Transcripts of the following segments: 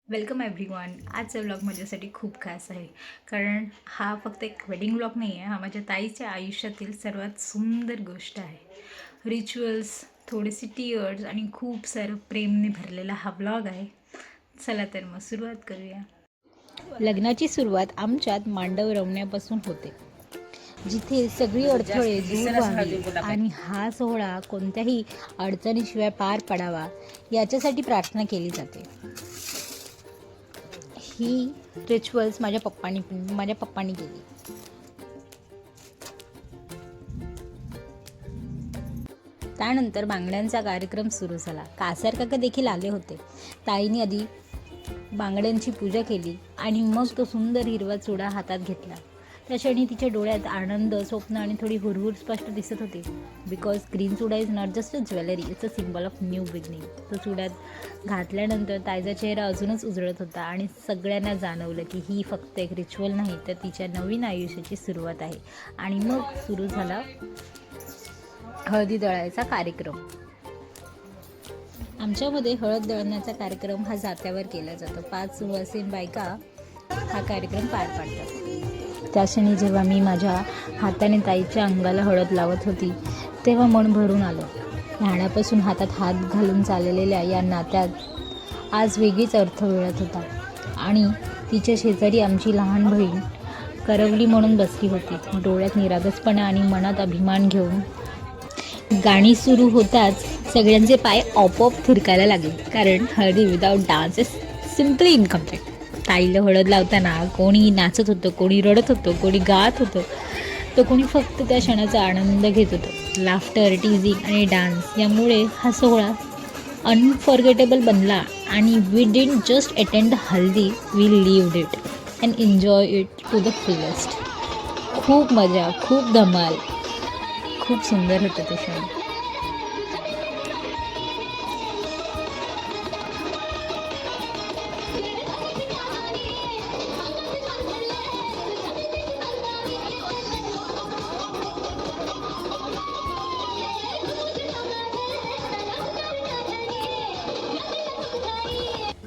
Welcome everyone. आजचा vlog माझ्यासाठी खूप खास आहे, कारण हा फक्त एक वेडिंग व्लॉग नाही आहे. हा माझ्या ताईच्या आयुष्यातील सर्वात सुंदर गोष्ट आहे. रिच्युअल्स, थोडेसे टीयर्स आणि खूप सारं प्रेमने भरलेला हा व्लॉग आहे. चला तर मग सुरुवात करूया. लग्नाची सुरुवात आमच्यात मांडव रवण्यापासून होते, जिथे सगळी अडथळे दूर व्हावी आणि हा सोहळा कोणत्याही अडचणीशिवाय पार पडावा याच्यासाठी प्रार्थना केली जाते. ही रिच्युअल्स माझ्या पप्पांनी केली. त्यानंतर बांगड्यांचा कार्यक्रम सुरू झाला. कासार काका देखील आले होते. ताईने आधी बांगड्यांची पूजा केली आणि मग तो सुंदर हिरवा चुडा हातात घेतला. त्या क्षणी तिच्या डोळ्यात आनंद, स्वप्न आणि थोडी हुरहुर स्पष्ट दिसत होती. Because green Chuda is not just a jewellery, it's a symbol of new beginning. तो चुड्यात घातल्यानंतर ताईचा चेहरा अजूनच उजळत होता आणि सगळ्यांना जाणवलं की ही फक्त एक रिच्युअल नाही, तर तिच्या नवीन आयुष्याची सुरुवात आहे. आणि मग सुरू झाला हळदी दळायचा कार्यक्रम. आमच्यामध्ये हळद दळण्याचा कार्यक्रम हा जात्यावर केला जातो. 5 सुवासीन बायका हा कार्यक्रम पार पाडतात. त्या क्षणी जेव्हा मी माझ्या हाताने ताईच्या अंगाला हळद लावत होती, तेव्हा मन भरून आलं. लहानापासून हातात हात घालून चाललेल्या या नात्यात आज वेगळीच अर्थ मिळत होता. आणि तिच्या शेजारी आमची लहान बहीण करवली म्हणून बसली होती, डोळ्यात निरागसपणा आणि मनात अभिमान घेऊन. गाणी सुरू होताच सगळ्यांचे पाय आपोआप थिरकायला लागले, कारण हळदी without dance is simply incomplete. ताईला हळद लावताना कोणी नाचत होतं, कोणी रडत होतं, कोणी गात होतं, तर कोणी फक्त त्या क्षणाचा आनंद घेत होतं. लाफ्टर, टीझिंग आणि डान्स यामुळे हा सोहळा अनफॉर्गेटेबल बनला. आणि we didn't just attend the haldi, we lived it and enjoy it to the fullest. खूप मजा, खूप धमाल, खूप सुंदर होतं ते क्षण.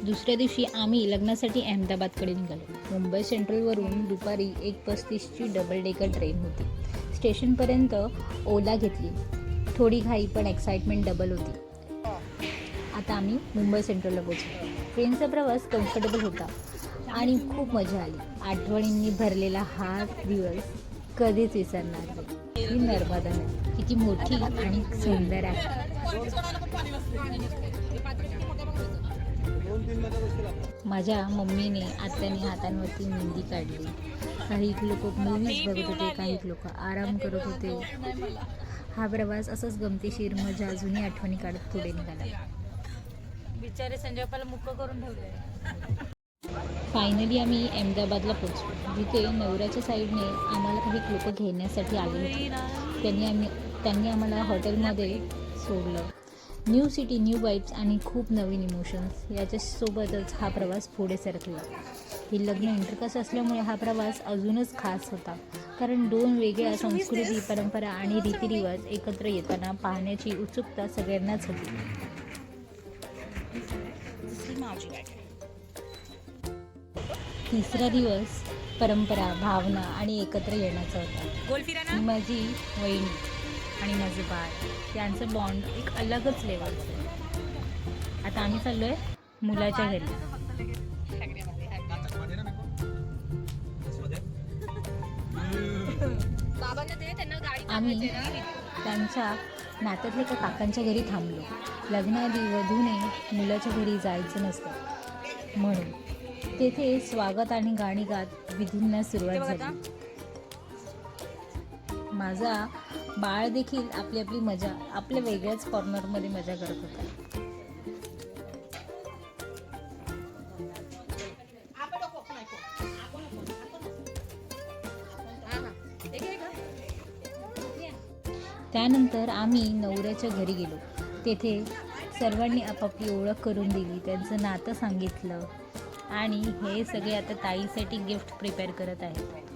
दुसऱ्या दिवशी आम्ही लग्नासाठी अहमदाबादकडे निघालो. मुंबई सेंट्रलवरून दुपारी 1:35ची डबल डेकर ट्रेन होती. स्टेशनपर्यंत ओला घेतली. थोडी घाई पण एक्साइटमेंट डबल होती. आता आम्ही मुंबई सेंट्रलला पोहोचलो. ट्रेनचा प्रवास कम्फर्टेबल होता आणि खूप मजा आली. आठवणींनी भरलेला हा दिवस कधीच विसरणार नाही. ही नर्मदा नदी किती मोठी आणि सुंदर आहे. माझ्या मम्मीने, आत्याने हातांवरती मेहंदी काढली. काही लोक मूवीज बघत होते, काही लोक आराम करत होते. हा प्रवास असंच गमतीशीर, मजा, जुनी आठवणी काढत पुढे निघाला. बिचारे संजयपाला मुक्क करून ठेवले. फायनली आम्ही अहमदाबादला पोहोचलो, जिथे नवऱ्याच्या साईडने आम्हाला काही लोक घेण्यासाठी आले होते. त्यांनी आम्हाला हॉटेलमध्ये सोडलं. न्यू सिटी, न्यू वाईब्स आणि खूप नवीन इमोशन्स याच्यासोबतच हा प्रवास पुढे सरकला. हे लग्न इंटरकास्ट असल्यामुळे हा प्रवास अजूनच खास होता, कारण 2 वेगळ्या संस्कृती, परंपरा आणि रीतिरिवाज एकत्र येताना पाहण्याची उत्सुकता सगळ्यांनाच होती. तिसरा दिवस परंपरा, भावना आणि एकत्र येण्याचा होता. ही माझी वहिनी आणि माझं बाळ यांचं बॉन्ड एक अलगच लेवलचं आहे. आता आम्ही चाललोय मुलाच्या घरी. आम्ही त्यांच्या नात्यातल्या एका काकांच्या घरी थांबलो. लग्नाआधी वधूने मुलाच्या घरी जायचं नसतं म्हणून तेथे स्वागत आणि गाणी गात विधींना सुरुवात झाली. माझा बाळ देखील आपली आपली मजा, आपल्या वेगळ्याच कॉर्नरमध्ये मजा करत होता. त्यानंतर आम्ही नवऱ्याच्या घरी गेलो. तेथे सर्वांनी आपापली ओळख करून दिली, त्यांचं नातं सांगितलं आणि हे सगळे आता ताईसाठी गिफ्ट प्रिपेअर करत आहेत.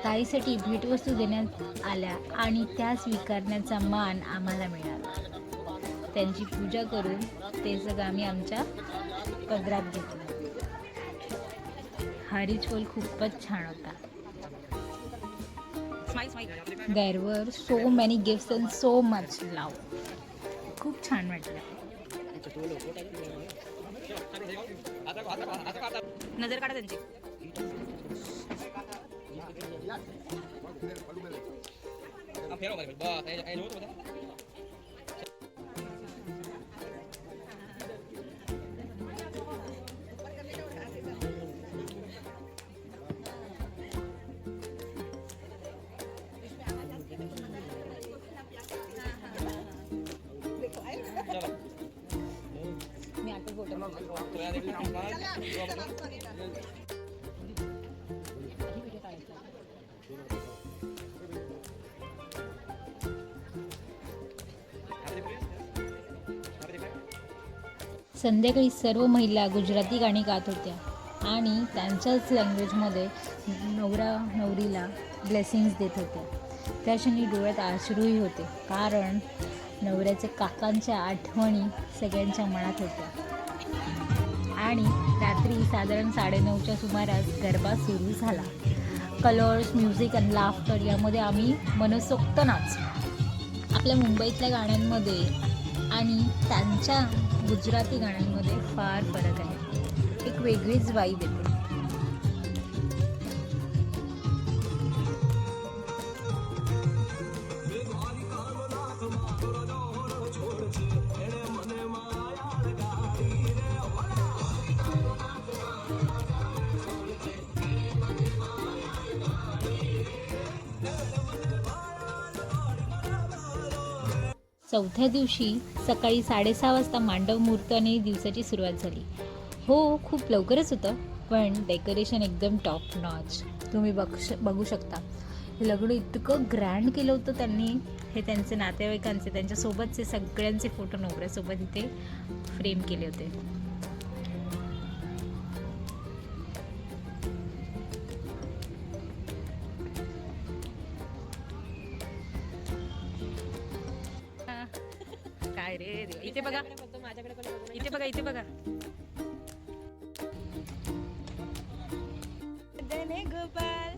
ताईसाठी भेटवस्तू देण्यात आल्या आणि त्या स्वीकारण्याचा मान आम्हाला मिळाला. त्यांची पूजा करून ते सगळं आम्ही आमच्या पदरात घेतलं. हा रिच्युअल खूपच छान होता. There were so many gifts and so much love. खूप छान वाटलं. नजर काढा त्यांची. मी आता फोटो संध्याकाळी सर्व महिला गुजराती गाणी गात होत्या आणि त्यांच्याच लँग्वेजमध्ये नवरा नवरीला ब्लेसिंग्स देत होत्या. त्या क्षणी डोळ्यात अश्रूही होते, कारण नवऱ्याच्या काकांच्या आठवणी सगळ्यांच्या मनात होत्या. आणि रात्री साधारण 9:30च्या सुमारास गरबा सुरू झाला. कलर्स, म्युझिक आणि लाफ्टर यामध्ये आम्ही मनसोक्त नाचलो. आपल्या मुंबईतल्या गाण्यांमध्ये आणि त्यांच्या गुजराती गाण्यांमध्ये फार फरक आहे. एक वेगळीच वाईब येते. चौथ्या दिवशी सकाळी 6:30 वाजता मांडव मुहूर्ताने दिवसाची सुरुवात झाली. हो, खूप लवकरच होतं, पण डेकोरेशन एकदम टॉप नॉच. तुम्ही बघू शकता. हे लग्न इतकं ग्रँड केलं होतं त्यांनी. हे त्यांचे नातेवाईकांचे, त्यांच्यासोबतचे सगळ्यांचे फोटो नवऱ्यासोबत इथे फ्रेम केले होते. काय रे देवा. इथे बघा, इथे बघा, इथे बघा. गोपाल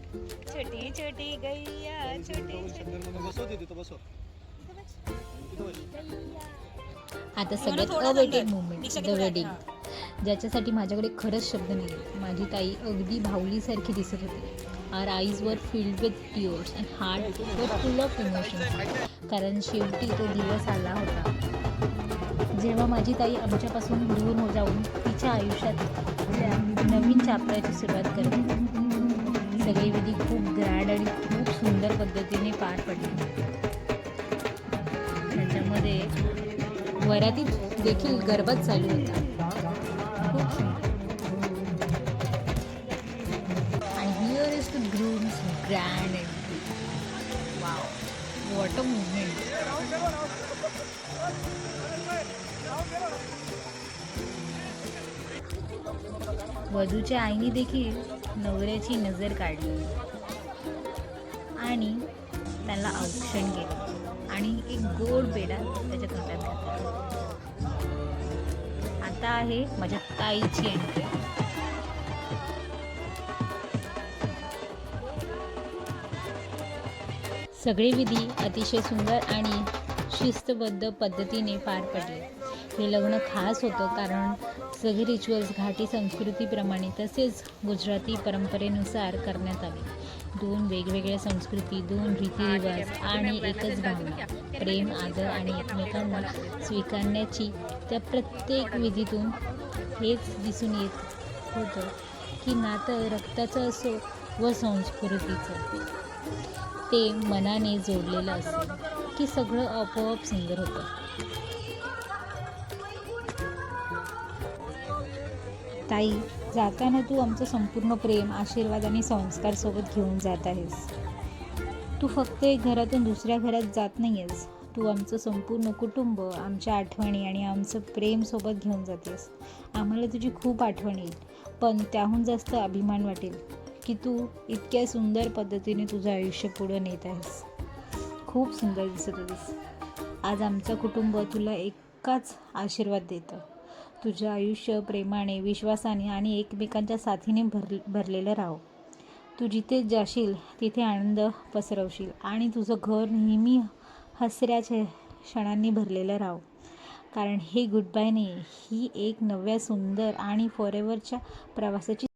छोटी छोटी गैया छोटी. आता सगळ्यात अवेटेड मुवमेंट, द वेडिंग, ज्याच्यासाठी माझ्याकडे खरंच शब्द नाही. माझी ताई अगदी भावलीसारखी दिसत होती. Our eyes were filled with tears and heart were full of emotions. कारण शेवटी तो दिवस आला होता जेव्हा माझी ताई आमच्यापासून दूर जाऊन तिच्या आयुष्यात नवीन चॅप्टरची सुरुवात करते. सगळी विधी खूप ग्रँड आणि खूप सुंदर पद्धतीने पार पडली. त्याच्यामध्ये वरातीत देखील गरबाच चालू होता. खूप सुंदर. आणि here is the grooms grand entry. Wow, what a movement. वधूच्या आईने देखील नवऱ्याची नजर काढली आणि त्याला औक्षण केलं आणि एक गोड पेढा त्याच्या तोंडात घातला. आता आहे माझ्या ताईची एंट्री. सगळे विधी अतिशय सुंदर आणि शिस्तबद्ध पद्धतीने पार पडले. हे लग्न खास होतं कारण सगळे रिच्युअल्स घाटी संस्कृतीप्रमाणे तसेच गुजराती परंपरेनुसार करण्यात आले. 2 वेगवेगळ्या संस्कृती, 2 रीतिरिवाज आणि एकच भावना, प्रेम, आदर आणि एकमेकांना स्वीकारण्याची. त्या प्रत्येक विधीतून हेच दिसून येत होतं की नातं रक्ताचं असो व संस्कृतीचं, ते मनाने जोडलेलं असेल की सगळं आपोआप सुंदर होतं. ताई, जाताना तू आमचं संपूर्ण प्रेम, आशीर्वाद आणि संस्कार सोबत घेऊन जात आहेस. तू फक्त एक घरातून दुसऱ्या घरात जात नाही आहेस. तू आमचं संपूर्ण कुटुंब, आमच्या आठवणी आणि आमचं प्रेम सोबत घेऊन जातेस. आम्हाला तुझी खूप आठवण येईल, पण त्याहून जास्त अभिमान वाटेल की तू इतक्या सुंदर पद्धतीने तुझं आयुष्य पुढे नेत आहेस. खूप सुंदर दिसत होतीस. आज आमचं कुटुंब तुला एकाच आशीर्वाद देतं. तुझं आयुष्य प्रेमाने, विश्वासाने आणि एकमेकांच्या साथीने भरलेलं राहो. तू जिथे जाशील तिथे आनंद पसरवशील आणि तुझं घर नेहमी हसऱ्याच्या क्षणांनी भरलेलं राहो. कारण हे गुड बाय नाही, ही एक नव्या सुंदर आणि फॉरेव्हरच्या प्रवासाची